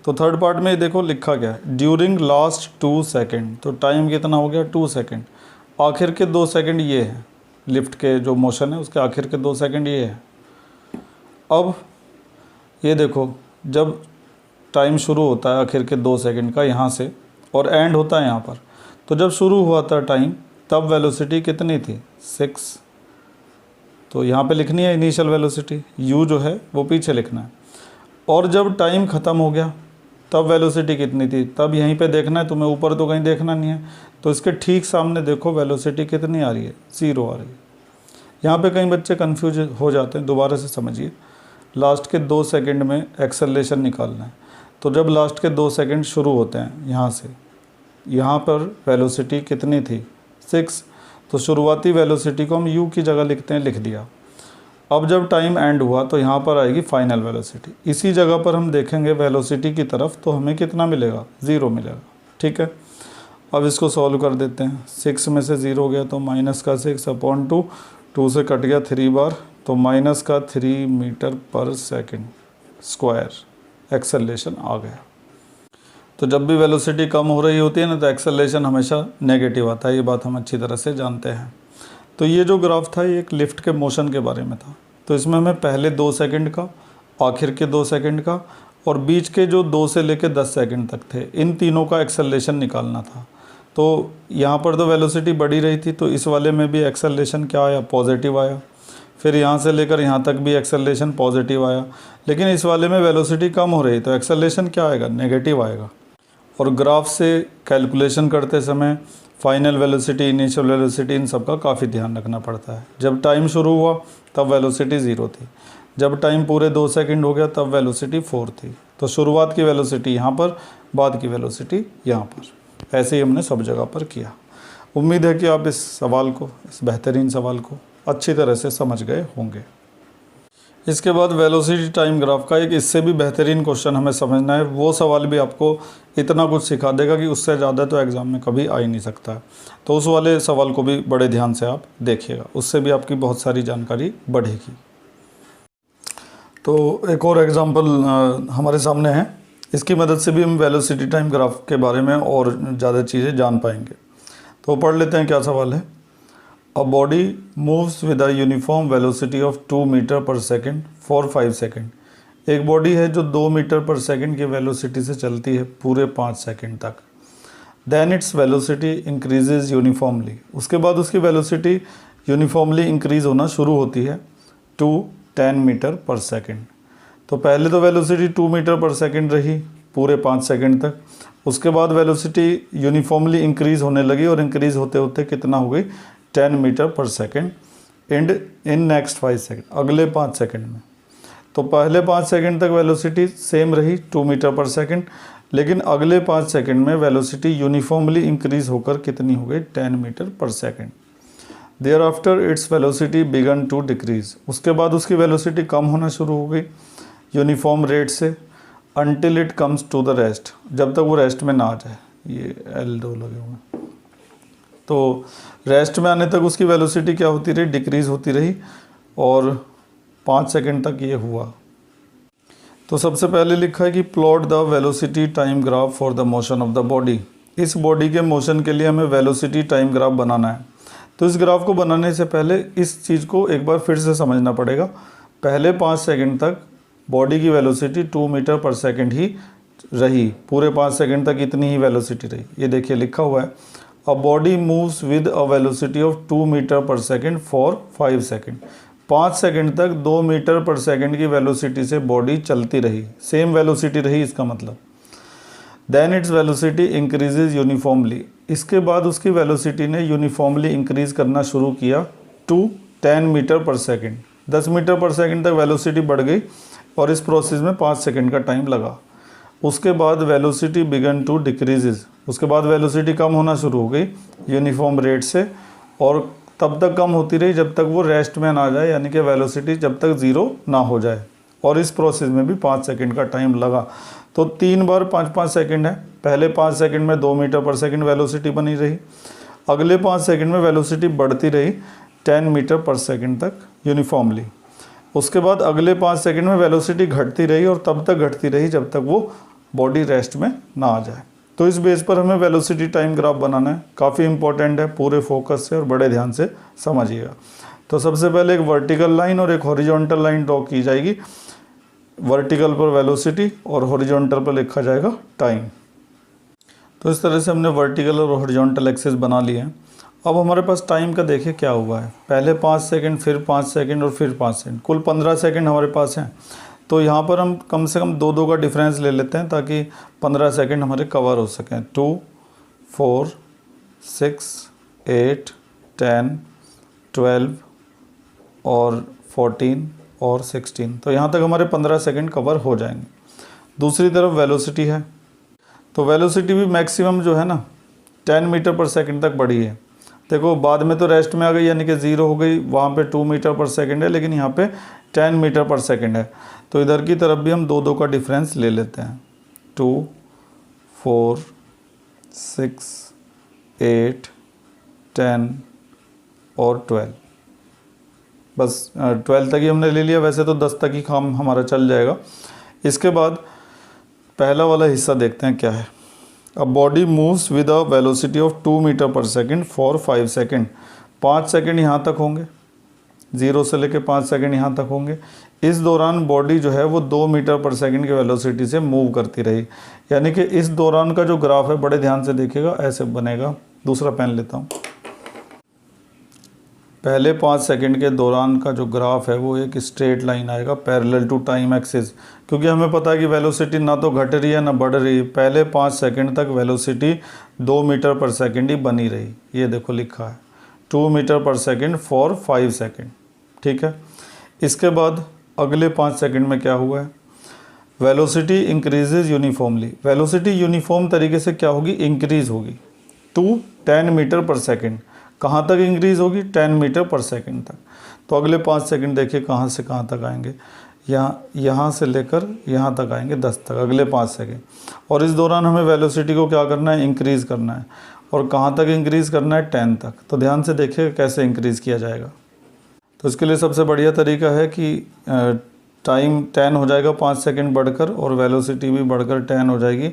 तो थर्ड पार्ट में देखो लिखा गया है, ड्यूरिंग लास्ट 2 सेकेंड। तो टाइम कितना हो गया, 2 सेकेंड। आखिर के 2 सेकेंड ये है, लिफ्ट के जो मोशन है उसके आखिर के 2 सेकेंड ये है। अब ये देखो, जब टाइम शुरू होता है आखिर के 2 सेकेंड का यहाँ से, और एंड होता है यहाँ पर, तो जब शुरू हुआ था टाइम तब वेलोसिटी कितनी थी, 6। तो यहाँ पे लिखनी है इनिशियल वेलोसिटी, u जो है वो पीछे लिखना है। और जब टाइम ख़त्म हो गया तब वेलोसिटी कितनी थी, तब यहीं पे देखना है तुम्हें, ऊपर तो कहीं देखना नहीं है। तो इसके ठीक सामने देखो वेलोसिटी कितनी आ रही है, 0 आ रही है। यहाँ पे कई बच्चे कंफ्यूज हो जाते हैं, दोबारा से समझिए। लास्ट के 2 सेकंड में एक्सेलरेशन निकालना है, तो जब लास्ट के 2 सेकंड शुरू होते हैं यहाँ से, यहाँ पर वेलोसिटी कितनी थी, 6। तो शुरुआती वेलोसिटी को हम u की जगह लिखते हैं, लिख दिया। अब जब टाइम एंड हुआ तो यहाँ पर आएगी फाइनल वेलोसिटी। इसी जगह पर हम देखेंगे वेलोसिटी की तरफ, तो हमें कितना मिलेगा, 0 मिलेगा। ठीक है, अब इसको सॉल्व कर देते हैं। 6 में से 0 गया तो -6/2, 2 से कट गया 3 बार, तो -3 metre per second square acceleration आ गया। तो जब भी वेलोसिटी कम हो रही होती है ना, तो एक्सेलरेशन हमेशा नेगेटिव आता है, ये बात हम अच्छी तरह से जानते हैं। तो ये जो ग्राफ था ये एक लिफ्ट के मोशन के बारे में था। तो इसमें हमें पहले 2 सेकंड का, आखिर के 2 सेकंड का, और बीच के जो 2 से लेकर 10 सेकंड तक थे, इन तीनों का एक्सेलरेशन निकालना था। तो यहाँ पर तो वेलोसिटी बढ़ी रही थी, तो इस वाले में भी एक्सेलरेशन क्या आया, पॉजिटिव आया। फिर यहाँ से लेकर यहाँ तक भी एक्सेलरेशन पॉजिटिव आया। लेकिन इस वाले में वेलोसिटी कम हो रही, तो एक्सेलरेशन क्या आएगा, नेगेटिव आएगा। और ग्राफ से कैलकुलेशन करते समय फाइनल वेलोसिटी, इनिशियल वेलोसिटी, इन सब का काफ़ी ध्यान रखना पड़ता है। जब टाइम शुरू हुआ तब वेलोसिटी 0 थी, जब टाइम पूरे 2 सेकंड हो गया तब वेलोसिटी 4 थी। तो शुरुआत की वेलोसिटी यहाँ पर, बाद की वेलोसिटी यहाँ पर। ऐसे ही हमने सब जगह पर किया। उम्मीद है कि आप इस सवाल को, इस बेहतरीन सवाल को अच्छी तरह से समझ गए होंगे। इसके बाद वेलोसिटी टाइम ग्राफ का एक इससे भी बेहतरीन क्वेश्चन हमें समझना है। वो सवाल भी आपको इतना कुछ सिखा देगा कि उससे ज़्यादा तो एग्ज़ाम में कभी आ ही नहीं सकता है। तो उस वाले सवाल को भी बड़े ध्यान से आप देखिएगा, उससे भी आपकी बहुत सारी जानकारी बढ़ेगी। तो एक और एग्ज़ाम्पल हमारे सामने है, इसकी मदद से भी हम वेलोसिटी टाइम ग्राफ के बारे में और ज़्यादा चीज़ें जान पाएंगे। तो पढ़ लेते हैं क्या सवाल है। A body moves with a uniform velocity of 2 metre पर सेकेंड for 5 सेकेंड। एक बॉडी है जो 2 मीटर पर सेकेंड की वेलोसिटी से चलती है पूरे 5 सेकेंड तक। Then its velocity increases uniformly। उसके बाद उसकी वेलोसिटी यूनिफॉर्मली इंक्रीज़ होना शुरू होती है to 10 मीटर पर सेकेंड। तो पहले तो वेलोसिटी 2 मीटर पर सेकेंड रही पूरे 5 सेकेंड तक। उसके बाद वेलोसिटी यूनिफॉर्मली इंक्रीज़ होने लगी, और इंक्रीज़ होते होते कितना हो गई, 10 मीटर पर second and in next 5 second, अगले 5 सेकेंड में। तो पहले 5 सेकेंड तक वेलोसिटी सेम रही 2 मीटर पर सेकेंड, लेकिन अगले 5 सेकंड में वेलोसिटी यूनिफॉर्मली इंक्रीज होकर कितनी हो गई 10 metre per second. Thereafter its velocity began to decrease, उसके बाद उसकी वेलोसिटी कम होना शुरू हो गई यूनिफॉर्म रेट से until it comes to the rest, जब तक वो रेस्ट में ना आ जाए। ये L2 लगे हुए हैं, तो रेस्ट में आने तक उसकी वेलोसिटी क्या होती रही, डिक्रीज होती रही और 5 सेकंड तक ये हुआ। तो सबसे पहले लिखा है कि plot the velocity time graph for the motion of the body. इस बॉडी के मोशन के लिए हमें वेलोसिटी टाइम ग्राफ बनाना है। तो इस ग्राफ को बनाने से पहले इस चीज़ को एक बार फिर से समझना पड़ेगा। पहले 5 सेकंड तक बॉडी की वेलोसिटी 2 मीटर पर सेकंड ही रही, पूरे 5 सेकंड तक इतनी ही वेलोसिटी रही। ये देखिए लिखा हुआ है a body moves with a velocity of 2 metre per second for 5 second. 5 second तक 2 मीटर पर सेकंड की वेलोसिटी से बॉडी चलती रही, सेम वेलोसिटी रही इसका मतलब। Then its velocity increases uniformly, इसके बाद उसकी वेलोसिटी ने यूनिफॉर्मली इंक्रीज करना शुरू किया to 10 metre per second. 10 metre per second तक वेलोसिटी बढ़ गई और इस प्रोसेस में 5 सेकंड का टाइम लगा। उसके बाद वेलोसिटी बिगन टू डिक्रीजेज, उसके बाद वेलोसिटी कम होना शुरू हो गई यूनिफॉर्म रेट से और तब तक कम होती रही जब तक वो रेस्ट में ना जाए, यानी कि वेलोसिटी जब तक ज़ीरो ना हो जाए, और इस प्रोसेस में भी 5 सेकंड का टाइम लगा। तो 3 बार 5-5 सेकंड है। पहले 5 सेकंड में 2 मीटर पर सेकंड वेलोसिटी बनी रही, अगले 5 सेकंड में वेलोसिटी बढ़ती रही 10 मीटर पर सेकंड तक यूनिफॉर्मली। उसके बाद अगले 5 सेकंड में वेलोसिटी घटती रही और तब तक घटती रही जब तक वो बॉडी रेस्ट में ना आ जाए। तो इस बेस पर हमें वेलोसिटी टाइम ग्राफ बनाना है, काफ़ी इंपॉर्टेंट है, पूरे फोकस से और बड़े ध्यान से समझिएगा। तो सबसे पहले एक वर्टिकल लाइन और एक हॉरिजॉन्टल लाइन ड्रॉ की जाएगी। वर्टिकल पर वेलोसिटी और हॉरिजॉन्टल पर लिखा जाएगा टाइम। तो इस तरह से हमने वर्टिकल और हॉरिजॉन्टल एक्सिस बना लिए हैं। अब हमारे पास टाइम का देखिए क्या हुआ है, पहले 5 सेकंड, फिर 5 सेकंड और फिर 5 सेकंड, कुल 15 सेकंड हमारे पास हैं। तो यहाँ पर हम कम से कम 2-2 का डिफरेंस ले लेते हैं ताकि 15 सेकंड हमारे कवर हो सकें। 2, 4, 6, 8, 10, 12 और 14 और 16। तो यहाँ तक हमारे 15 सेकंड कवर हो जाएंगे। दूसरी तरफ वेलोसिटी है, तो वेलोसिटी भी मैक्सिमम जो है ना 10 मीटर पर सेकंड तक बढ़ी है। देखो बाद में तो रेस्ट में आ गई, यानी कि 0 हो गई, वहाँ पे 2 मीटर पर सेकंड है, लेकिन यहाँ पे 10 मीटर पर सेकंड है। तो इधर की तरफ भी हम 2-2 का डिफरेंस ले लेते हैं। 2, 4, 6, 8, 10 और 12। बस 12 तक ही हमने ले लिया, वैसे तो 10 तक ही काम हमारा चल जाएगा। इसके बाद पहला वाला हिस्सा देखते हैं क्या है। A body moves with a velocity of 2 metre per second for 5 second. 5 second यहाँ तक होंगे, 0 से लेके 5 सेकंड यहाँ तक होंगे। इस दौरान बॉडी जो है वो 2 मीटर पर सेकंड की वेलोसिटी से मूव करती रही, यानी कि इस दौरान का जो ग्राफ है बड़े ध्यान से देखिएगा, ऐसे बनेगा। दूसरा पेन लेता हूँ। पहले 5 सेकंड के दौरान का जो ग्राफ है वो एक स्ट्रेट लाइन आएगा पैरेलल टू टाइम एक्सिस, क्योंकि हमें पता है कि वेलोसिटी ना तो घट रही है ना बढ़ रही है। पहले 5 सेकंड तक वेलोसिटी 2 मीटर पर सेकंड ही बनी रही। ये देखो लिखा है 2 metre per second for 5 second, ठीक है। इसके बाद अगले 5 सेकंड में क्या हुआ है, velocity increases uniformly. Velocity uniform तरीके से क्या होगी, इंक्रीज होगी टू 10 मीटर पर सेकंड। कहाँ तक इंक्रीज होगी, 10 मीटर पर सेकंड तक। तो अगले 5 सेकंड देखिए कहाँ से कहाँ तक आएंगे, यहाँ से लेकर यहाँ तक आएंगे 10 तक, अगले 5 सेकंड। और इस दौरान हमें वेलोसिटी को क्या करना है, इंक्रीज़ करना है। और कहाँ तक इंक्रीज़ करना है, 10 तक। तो ध्यान से देखिए कैसे इंक्रीज़ किया जाएगा। तो इसके लिए सबसे बढ़िया तरीका है कि टाइम 10 हो जाएगा 5 सेकंड बढ़कर, और वेलोसिटी भी बढ़कर 10 हो जाएगी।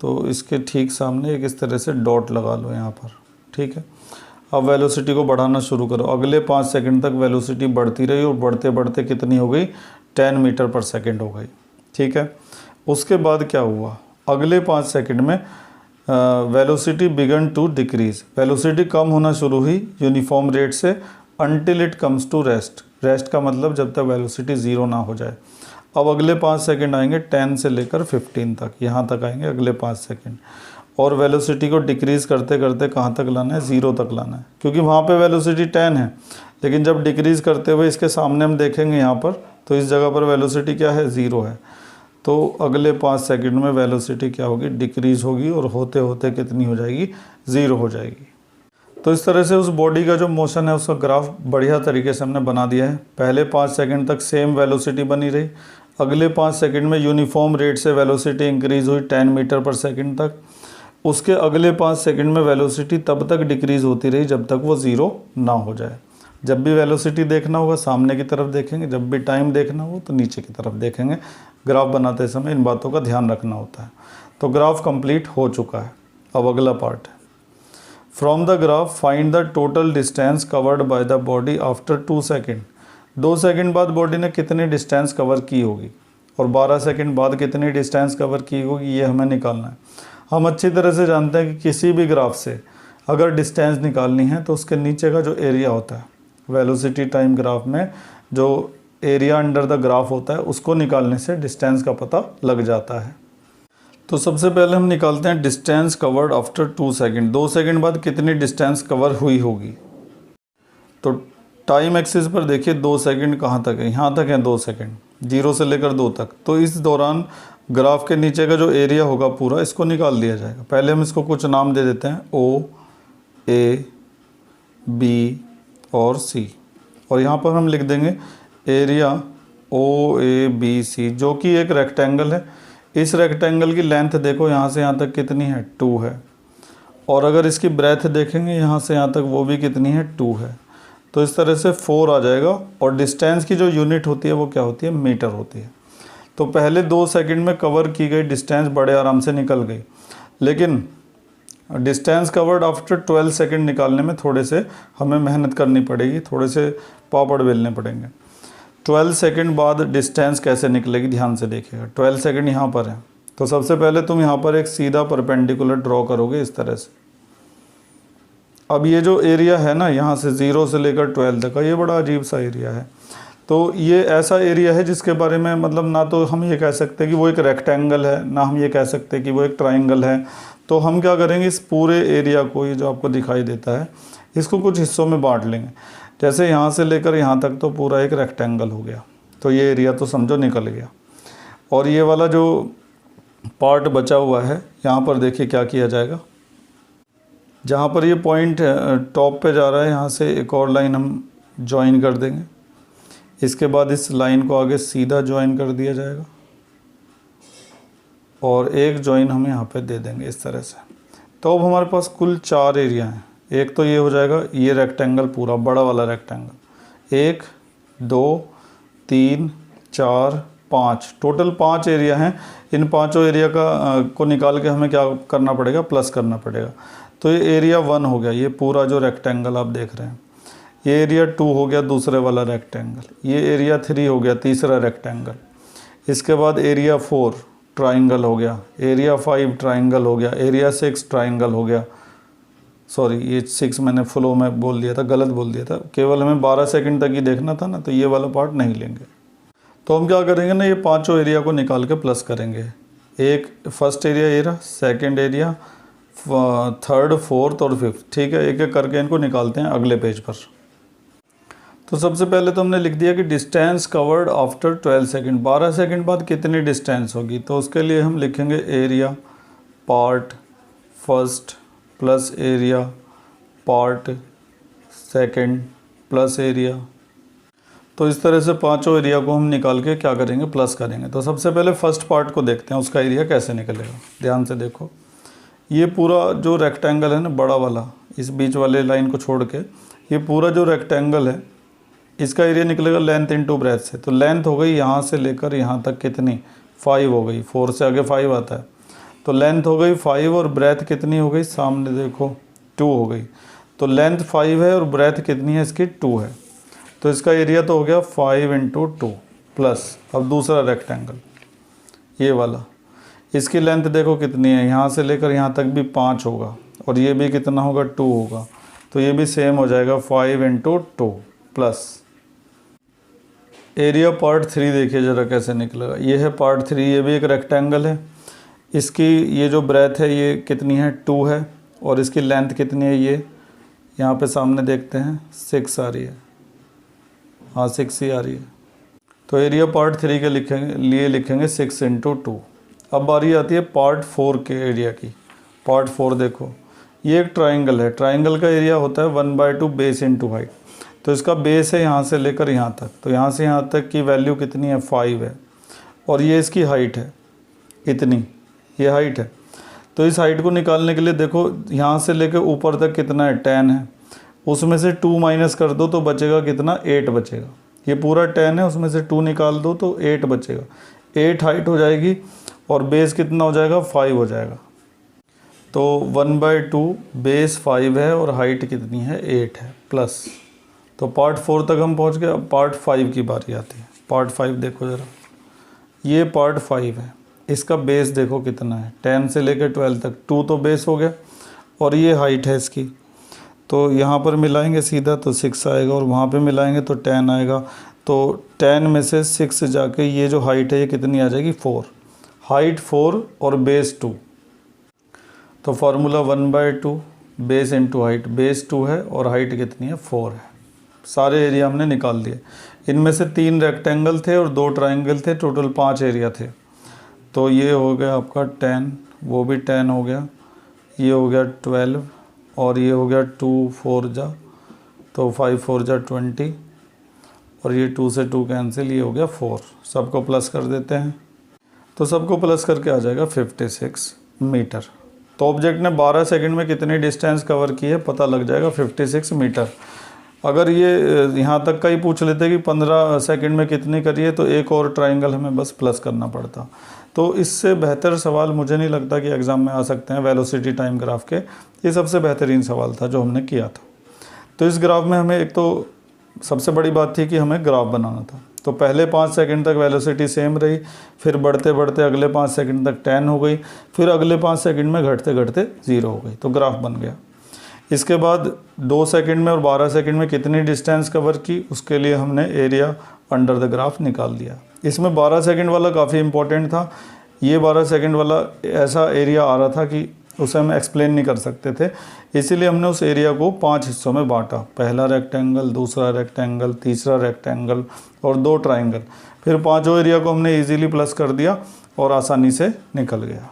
तो इसके ठीक सामने एक इस तरह से डॉट लगा लो यहाँ पर, ठीक है। अब वेलोसिटी को बढ़ाना शुरू करो। अगले 5 सेकंड तक वेलोसिटी बढ़ती रही और बढ़ते बढ़ते कितनी हो गई, 10 मीटर पर सेकंड हो गई, ठीक है। उसके बाद क्या हुआ, अगले 5 सेकंड में velocity began to decrease. Velocity कम होना शुरू हुई यूनिफॉर्म रेट से until it comes to rest. Rest का मतलब जब तक वेलोसिटी 0 ना हो जाए। अब अगले 5 सेकंड आएंगे 10 से लेकर 15 तक, यहाँ तक आएंगे अगले 5 सेकंड। और वेलोसिटी को डिक्रीज़ करते करते कहाँ तक लाना है, 0 तक लाना है, क्योंकि वहाँ पे वेलोसिटी 10 है। लेकिन जब डिक्रीज़ करते हुए इसके सामने हम देखेंगे यहाँ पर, तो इस जगह पर वेलोसिटी क्या है, 0 है। तो अगले 5 सेकंड में वेलोसिटी क्या होगी, डिक्रीज़ होगी और होते होते कितनी हो जाएगी, 0 हो जाएगी। तो इस तरह से उस बॉडी का जो मोशन है उसका ग्राफ बढ़िया तरीके से हमने बना दिया है। पहले 5 सेकंड तक सेम वेलोसिटी बनी रही, अगले 5 सेकंड में यूनिफॉर्म रेट से वेलोसिटी इंक्रीज़ हुई 10 मीटर पर सेकंड तक। उसके अगले 5 सेकंड में वेलोसिटी तब तक डिक्रीज़ होती रही जब तक वो 0 ना हो जाए। जब भी वेलोसिटी देखना होगा सामने की तरफ देखेंगे, जब भी टाइम देखना हो तो नीचे की तरफ देखेंगे। ग्राफ बनाते समय इन बातों का ध्यान रखना होता है। तो ग्राफ कंप्लीट हो चुका है। अब अगला पार्ट है, from the graph find the total distance covered by the body after 2 second. 2 second बाद बॉडी ने कितनी डिस्टेंस कवर की होगी और 12 सेकेंड बाद कितनी डिस्टेंस कवर की होगी, ये हमें निकालना है। हम अच्छी तरह से जानते हैं कि किसी भी ग्राफ से अगर डिस्टेंस निकालनी है तो उसके नीचे का जो एरिया होता है, वेलोसिटी टाइम ग्राफ में जो एरिया अंडर द ग्राफ होता है उसको निकालने से डिस्टेंस का पता लग जाता है। तो सबसे पहले हम निकालते हैं distance covered after 2 second. 2 second बाद कितनी डिस्टेंस कवर हुई होगी। तो टाइम एक्सिस पर देखिए 2 सेकेंड कहाँ तक है, यहाँ तक है 2 सेकेंड, 0 से लेकर 2 तक। तो इस दौरान ग्राफ के नीचे का जो एरिया होगा पूरा इसको निकाल दिया जाएगा। पहले हम इसको कुछ नाम दे देते हैं, O, A, B और C, और यहाँ पर हम लिख देंगे एरिया OABC जो कि एक रेक्टेंगल है। इस रेक्टेंगल की लेंथ देखो यहाँ से यहाँ तक कितनी है, 2 है, और अगर इसकी ब्रेथ देखेंगे यहाँ से यहाँ तक वो भी कितनी है, 2 है। तो इस तरह से 4 आ जाएगा। और डिस्टेंस की जो यूनिट होती है वो क्या होती है, मीटर होती है। तो पहले 2 सेकंड में कवर की गई डिस्टेंस बड़े आराम से निकल गई, लेकिन डिस्टेंस कवर्ड आफ्टर 12 सेकंड निकालने में थोड़े से हमें मेहनत करनी पड़ेगी, थोड़े से पापड़ बेलने पड़ेंगे। 12 सेकंड बाद डिस्टेंस कैसे निकलेगी, ध्यान से देखिएगा। 12 सेकंड यहाँ पर है, तो सबसे पहले तुम यहाँ पर एक सीधा परपेंडिकुलर ड्रॉ करोगे इस तरह से। अब ये जो एरिया है ना, यहाँ से 0 से लेकर 12 तक का, ये बड़ा अजीब सा एरिया है। तो ये ऐसा एरिया है जिसके बारे में मतलब ना तो हम ये कह सकते कि वो एक रेक्टेंगल है, ना हम ये कह सकते कि वो एक ट्राइंगल है। तो हम क्या करेंगे, इस पूरे एरिया को, ये जो आपको दिखाई देता है, इसको कुछ हिस्सों में बांट लेंगे। जैसे यहाँ से लेकर यहाँ तक तो पूरा एक रेक्टेंगल हो गया, तो ये एरिया तो समझो निकल गया। और ये वाला जो पार्ट बचा हुआ है, यहाँ पर देखिए क्या किया जाएगा। जहाँ पर ये पॉइंट टॉप पे जा रहा है, यहाँ से एक और लाइन हम ज्वाइन कर देंगे। इसके बाद इस लाइन को आगे सीधा ज्वाइन कर दिया जाएगा और एक ज्वाइन हम यहाँ पे दे देंगे इस तरह से। तो अब हमारे पास कुल 4 एरिया हैं। एक तो ये हो जाएगा, ये रेक्टेंगल पूरा बड़ा वाला रेक्टेंगल, 1 2 3 4 5, टोटल 5 एरिया हैं। इन पांचों एरिया को निकाल के हमें क्या करना पड़ेगा, प्लस करना पड़ेगा। तो ये एरिया 1 हो गया, ये पूरा जो रेक्टेंगल आप देख रहे हैं। ये एरिया 2 हो गया, दूसरे वाला रेक्टेंगल। ये एरिया 3 हो गया, तीसरा रेक्टेंगल। इसके बाद एरिया 4 ट्राइंगल हो गया, एरिया 5 ट्राइंगल हो गया, एरिया 6 ट्राइंगल हो गया। सॉरी, ये 6 मैंने फ्लो में बोल दिया था, गलत बोल दिया था। केवल हमें 12 सेकंड तक ही देखना था ना, तो ये वाला पार्ट नहीं लेंगे। तो हम क्या करेंगे ना, ये पांचों एरिया को निकाल के प्लस करेंगे। एक फर्स्ट एरिया ये रहा, सेकेंड एरिया, थर्ड, फोर्थ और फिफ्थ। ठीक है, एक एक करके इनको निकालते हैं अगले पेज पर। तो सबसे पहले तो हमने लिख दिया कि distance covered after 12 second. 12 second बाद कितनी डिस्टेंस होगी, तो उसके लिए हम लिखेंगे area part first plus area part second plus area. तो इस तरह से पांचों एरिया को हम निकाल के क्या करेंगे, प्लस करेंगे। तो सबसे पहले फर्स्ट पार्ट को देखते हैं, उसका एरिया कैसे निकलेगा। ध्यान से देखो, ये पूरा जो रेक्टेंगल है ना, बड़ा वाला, इस बीच वाले लाइन को छोड़ के ये पूरा जो रेक्टेंगल है, इसका एरिया निकलेगा लेंथ इनटू ब्रेथ से। तो लेंथ हो गई यहाँ से लेकर यहाँ तक कितनी, 5 हो गई। 4 से आगे 5 आता है, तो लेंथ हो गई 5 और ब्रेथ कितनी हो गई, सामने देखो 2 हो गई। तो लेंथ 5 है और ब्रेथ कितनी है इसकी, 2 है। तो इसका एरिया तो हो गया 5 × 2 प्लस। अब दूसरा रेक्टेंगल ये वाला, इसकी लेंथ देखो कितनी है, यहाँ से लेकर यहाँ तक भी 5 होगा और ये भी कितना होगा, 2 होगा। तो ये भी सेम हो जाएगा 5 × 2 प्लस। एरिया पार्ट 3 देखिए ज़रा कैसे निकलेगा। ये है पार्ट 3, ये भी एक रेक्टेंगल है। इसकी ये जो ब्रेथ है ये कितनी है, 2 है, और इसकी लेंथ कितनी है, ये यहाँ पे सामने देखते हैं 6 आ रही है। हाँ 6 ही आ रही है। तो एरिया पार्ट 3 के लिए लिखेंगे 6 × 2। अब बारी आती है पार्ट 4 के एरिया की। पार्ट 4 देखो, ये एक ट्राइंगल है। ट्राइंगल का एरिया होता है 1/2 बेस इंटू हाइट। तो इसका बेस है यहाँ से लेकर यहाँ तक, तो यहाँ से यहाँ तक की वैल्यू कितनी है 5 है, और ये इसकी हाइट है इतनी, ये हाइट है। तो इस हाइट को निकालने के लिए देखो यहाँ से लेकर ऊपर तक कितना है 10 है, उसमें से 2 माइनस कर दो तो बचेगा कितना 8 बचेगा। ये पूरा 10 है, उसमें से 2 निकाल दो तो 8 बचेगा। 8 हाइट हो जाएगी और बेस कितना हो जाएगा 5 हो जाएगा। तो 1/2 बेस 5 है और हाइट कितनी है 8 है प्लस। तो पार्ट 4 तक हम पहुंच गए। अब पार्ट 5 की बारी आती है। पार्ट 5 देखो ज़रा, ये पार्ट 5 है। इसका बेस देखो कितना है 10 से लेकर 12 तक, 2 तो बेस हो गया और ये हाइट है इसकी। तो यहाँ पर मिलाएंगे सीधा तो 6 आएगा और वहाँ पे मिलाएंगे तो 10 आएगा। तो 10 में से 6 जाके ये जो हाइट है ये कितनी आ जाएगी 4। हाइट 4 और बेस 2। तो formula 1/2 base into height. Base 2 है और हाइट कितनी है 4 है। सारे एरिया हमने निकाल दिए। इनमें से 3 रेक्टेंगल थे और 2 ट्राइंगल थे, टोटल 5 एरिया थे। तो ये हो गया आपका 10, वो भी 10 हो गया, ये हो गया 12 और ये हो गया 2 4 जा, तो 5 4 जा 20 और ये 2 से 2 कैंसिल, ये हो गया 4। सबको प्लस कर देते हैं तो सबको प्लस करके आ जाएगा 56 मीटर। तो ऑब्जेक्ट ने 12 सेकंड में कितनी डिस्टेंस कवर की है पता लग जाएगा 56 मीटर। अगर ये यहाँ तक का ही पूछ लेते कि 15 सेकंड में कितनी करी है तो एक और ट्राइंगल हमें बस प्लस करना पड़ता। तो इससे बेहतर सवाल मुझे नहीं लगता कि एग्ज़ाम में आ सकते हैं वेलोसिटी टाइम ग्राफ के। ये सबसे बेहतरीन सवाल था जो हमने किया था। तो इस ग्राफ में हमें एक तो सबसे बड़ी बात थी कि हमें ग्राफ बनाना था। तो पहले 5 सेकंड तक वेलोसिटी सेम रही, फिर बढ़ते बढ़ते अगले 5 सेकंड तक 10 हो गई, फिर अगले 5 सेकंड में घटते घटते 0 हो गई, तो ग्राफ बन गया। इसके बाद 2 सेकंड में और 12 सेकंड में कितनी डिस्टेंस कवर की उसके लिए हमने एरिया अंडर द ग्राफ निकाल दिया। इसमें 12 सेकंड वाला काफ़ी इंपॉर्टेंट था। ये 12 सेकंड वाला ऐसा एरिया आ रहा था कि उसे हम एक्सप्लेन नहीं कर सकते थे, इसीलिए हमने उस एरिया को 5 हिस्सों में बांटा। पहला रेक्टेंगल, दूसरा रेक्टेंगल, तीसरा रेक्टेंगल और 2 ट्राइंगल। फिर 5 एरिया को हमने ईजीली प्लस कर दिया और आसानी से निकल गया।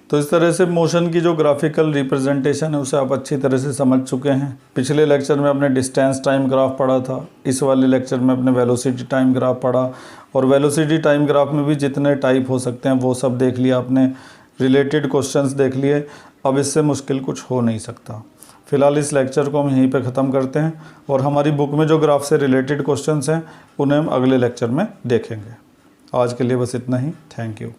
तो इस तरह से मोशन की जो ग्राफिकल रिप्रेजेंटेशन है उसे आप अच्छी तरह से समझ चुके हैं। पिछले लेक्चर में आपने डिस्टेंस टाइम ग्राफ पढ़ा था, इस वाले लेक्चर में आपने वेलोसिटी टाइम ग्राफ पढ़ा, और वेलोसिटी टाइम ग्राफ में भी जितने टाइप हो सकते हैं वो सब देख लिया आपने, रिलेटेड क्वेश्चंस देख लिए। अब इससे मुश्किल कुछ हो नहीं सकता। फिलहाल इस लेक्चर को हम यहीं पे ख़त्म करते हैं और हमारी बुक में जो ग्राफ से रिलेटेड क्वेश्चंस हैं उन्हें हम अगले लेक्चर में देखेंगे। आज के लिए बस इतना ही। Thank you.